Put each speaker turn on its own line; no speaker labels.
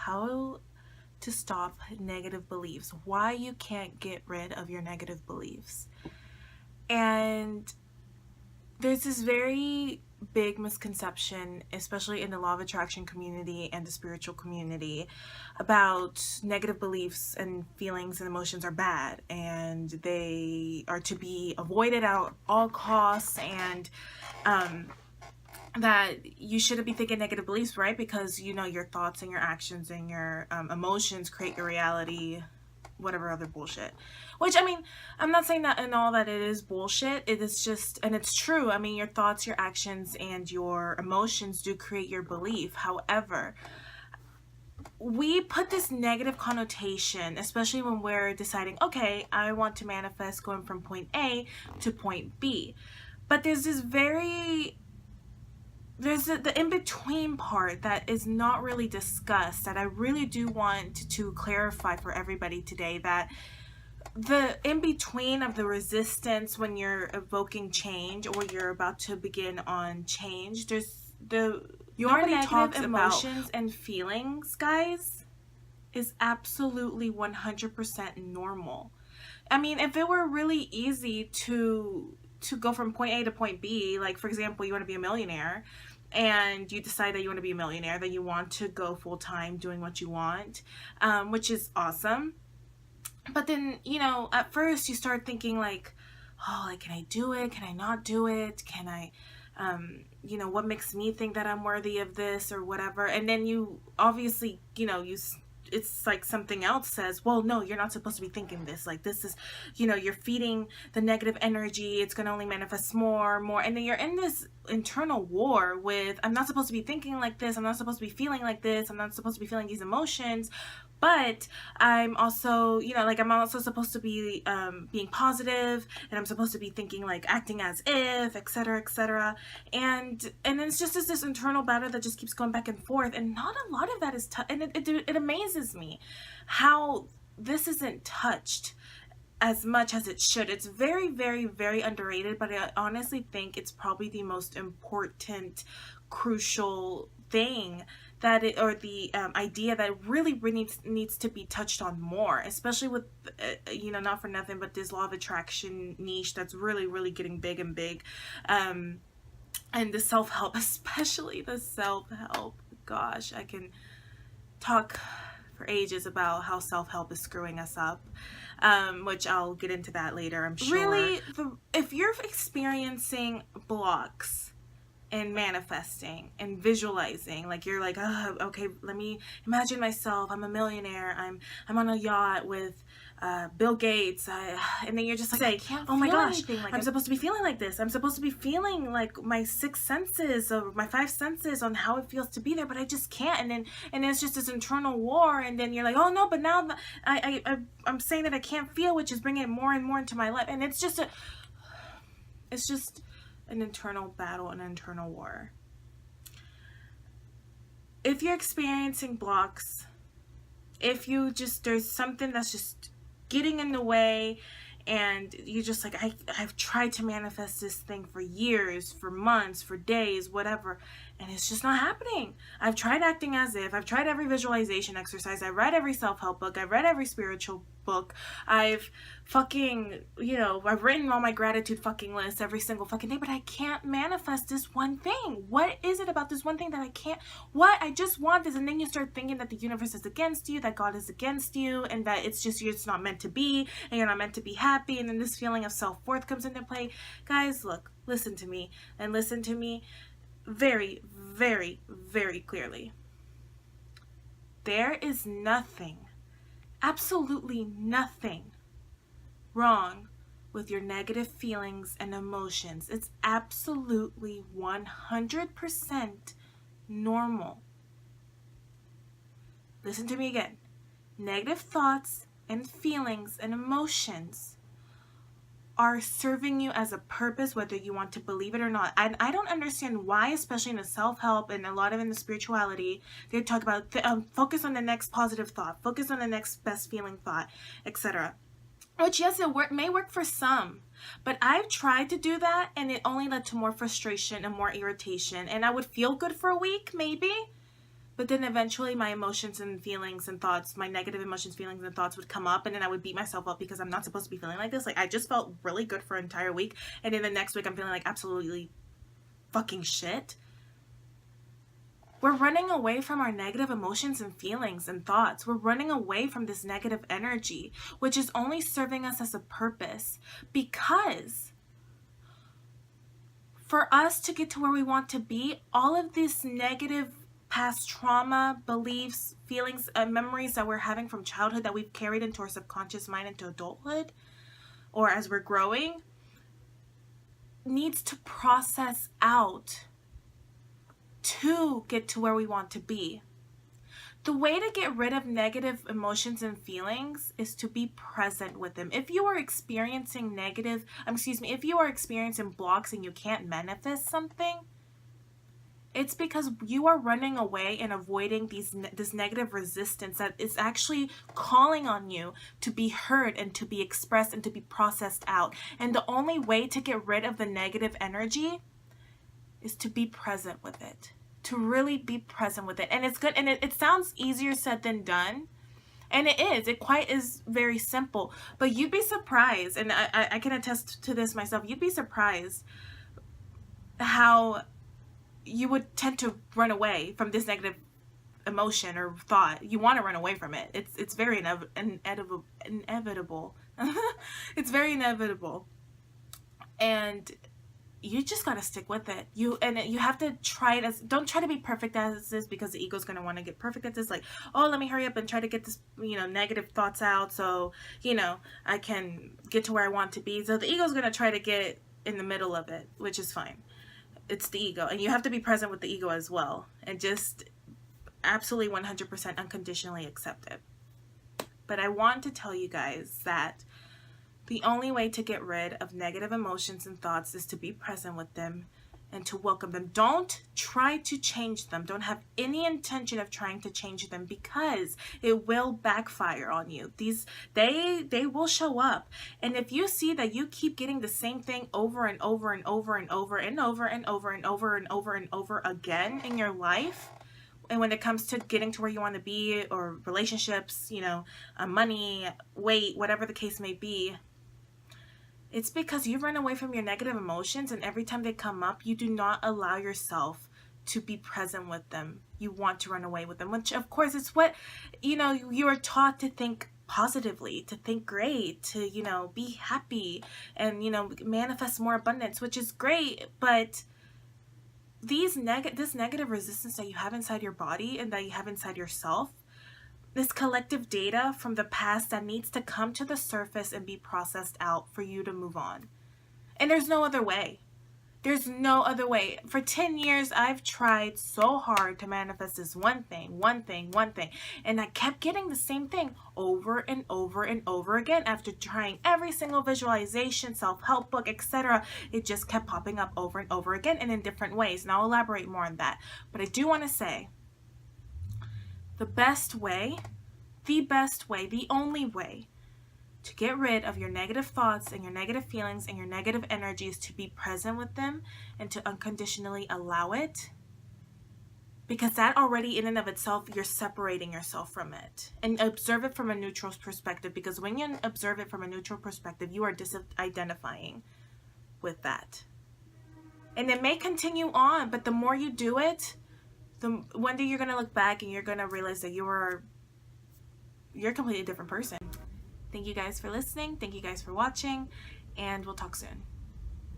how to stop negative beliefs, why you can't get rid of your negative beliefs. And there's this very big misconception, especially in the law of attraction community and the spiritual community, about negative beliefs and feelings and emotions are bad and they are to be avoided at all costs, and that you shouldn't be thinking negative beliefs, right? Because your thoughts and your actions and your emotions create your reality, whatever other bullshit. Which, I mean, I'm not saying that in all that it is bullshit. It is just, and it's true. I mean, your thoughts, your actions, and your emotions do create your belief. However, we put this negative connotation, especially when we're deciding, okay, I want to manifest going from point A to point B. But there's the in-between part that is not really discussed, that I really do want to clarify for everybody today, that the in-between of the resistance when you're evoking change or you're about to begin on change, there's your negative emotions and feelings, guys, is absolutely 100% normal. I mean, if it were really easy to go from point A to point B, like for example, you want to be a millionaire and you decide that you want to be a millionaire, that you want to go full-time doing what you want, which is awesome. But then, at first you start thinking like, oh, like, can I do it? Can I not do it? Can I, what makes me think that I'm worthy of this or whatever? And then you obviously, it's like something else says, well, no, you're not supposed to be thinking this. Like, this is, you're feeding the negative energy. It's going to only manifest more. And then you're in this internal war with, I'm not supposed to be thinking like this. I'm not supposed to be feeling like this. I'm not supposed to be feeling these emotions. But I'm also, I'm also supposed to be being positive, and I'm supposed to be thinking like acting as if, etc., etc. And then it's just this internal battle that just keeps going back and forth, and not a lot of that is and it amazes me how this isn't touched as much as it should. It's very, very, very underrated, but I honestly think it's probably the most important, crucial thing the idea that really needs to be touched on more, especially with not for nothing, but this law of attraction niche that's really, really getting big and big, and the self-help, especially the self-help. Gosh, I can talk for ages about how self-help is screwing us up, which I'll get into that later, I'm sure. Really, if you're experiencing blocks and manifesting and visualizing, like you're like, oh, okay, let me imagine myself, I'm a millionaire, I'm on a yacht with Bill Gates, and then you're just like, oh my gosh, like I'm supposed to be feeling like this, I'm supposed to be feeling like my six senses or my five senses on how it feels to be there, but I just can't. And then it's just this internal war, and then you're like, oh no, but now I'm saying that I can't feel, which is bringing it more and more into my life, and it's just an internal battle, an internal war. If you're experiencing blocks, if there's something that's just getting in the way, and you just like, I've tried to manifest this thing for years, for months, for days, whatever, and it's just not happening. I've tried acting as if, I've tried every visualization exercise, I've read every self-help book, I've read every spiritual book, I've fucking, I've written all my gratitude fucking lists every single fucking day, but I can't manifest this one thing. What is it about this one thing that I can't? What? I just want this. And then you start thinking that the universe is against you, that God is against you, and that it's not meant to be, and you're not meant to be happy, and then this feeling of self-worth comes into play. Guys, look, listen to me very, very, very clearly. There is nothing, absolutely nothing wrong with your negative feelings and emotions. It's absolutely 100% normal. Listen to me again. Negative thoughts and feelings and emotions are serving you as a purpose, whether you want to believe it or not. I don't understand why, especially in the self-help and a lot of in the spirituality, they talk about focus on the next positive thought, focus on the next best feeling thought, etc. Which, yes, it may work for some, but I've tried to do that and it only led to more frustration and more irritation, and I would feel good for a week, maybe, But then eventually my emotions and feelings and thoughts, my negative emotions, feelings, and thoughts would come up, and then I would beat myself up because I'm not supposed to be feeling like this. Like, I just felt really good for an entire week, and then the next week I'm feeling like absolutely fucking shit. We're running away from our negative emotions and feelings and thoughts. We're running away from this negative energy, which is only serving us as a purpose, because for us to get to where we want to be, all of this negative past trauma, beliefs, feelings, memories that we're having from childhood that we've carried into our subconscious mind into adulthood, or as we're growing, needs to process out to get to where we want to be. The way to get rid of negative emotions and feelings is to be present with them. If you are experiencing if you are experiencing blocks and you can't manifest something, it's because you are running away and avoiding this negative resistance that is actually calling on you to be heard and to be expressed and to be processed out. And the only way to get rid of the negative energy is to be present with it, to really be present with it. And it's good. And it sounds easier said than done. And it is. It quite is very simple. But you'd be surprised, and I can attest to this myself, you'd be surprised how you would tend to run away from this negative emotion or thought. You want to run away from it. It's very inevitable. It's very inevitable. And you just got to stick with it. You have to try it don't try to be perfect as this, because the ego's going to want to get perfect at this. Like, oh, let me hurry up and try to get this, negative thoughts out so, I can get to where I want to be. So the ego's going to try to get in the middle of it, which is fine. It's the ego, and you have to be present with the ego as well, and just absolutely 100% unconditionally accept it. But I want to tell you guys that the only way to get rid of negative emotions and thoughts is to be present with them and to welcome them. Don't try to change them. Don't have any intention of trying to change them, because it will backfire on you. They will show up. And if you see that you keep getting the same thing over and over and over and over and over and over and over and over and over again in your life, and when it comes to getting to where you want to be, or relationships, money, weight, whatever the case may be, it's because you run away from your negative emotions, and every time they come up, you do not allow yourself to be present with them. You want to run away with them, which of course is what, you are taught to think positively, to think great, to, be happy and, manifest more abundance, which is great. But this negative resistance that you have inside your body and that you have inside yourself, this collective data from the past that needs to come to the surface and be processed out for you to move on. And there's no other way. There's no other way. For 10 years, I've tried so hard to manifest this one thing. And I kept getting the same thing over and over and over again. After trying every single visualization, self-help book, etc., it just kept popping up over and over again, and in different ways. And I'll elaborate more on that. But I do want to say, the best way, the only way to get rid of your negative thoughts and your negative feelings and your negative energy is to be present with them and to unconditionally allow it. Because that already in and of itself, you're separating yourself from it. And observe it from a neutral perspective, because when you observe it from a neutral perspective, you are disidentifying with that. And it may continue on, but the more you do it, one day you're going to look back and you're going to realize that you're a completely different person. Thank you guys for listening. Thank you guys for watching, and we'll talk soon.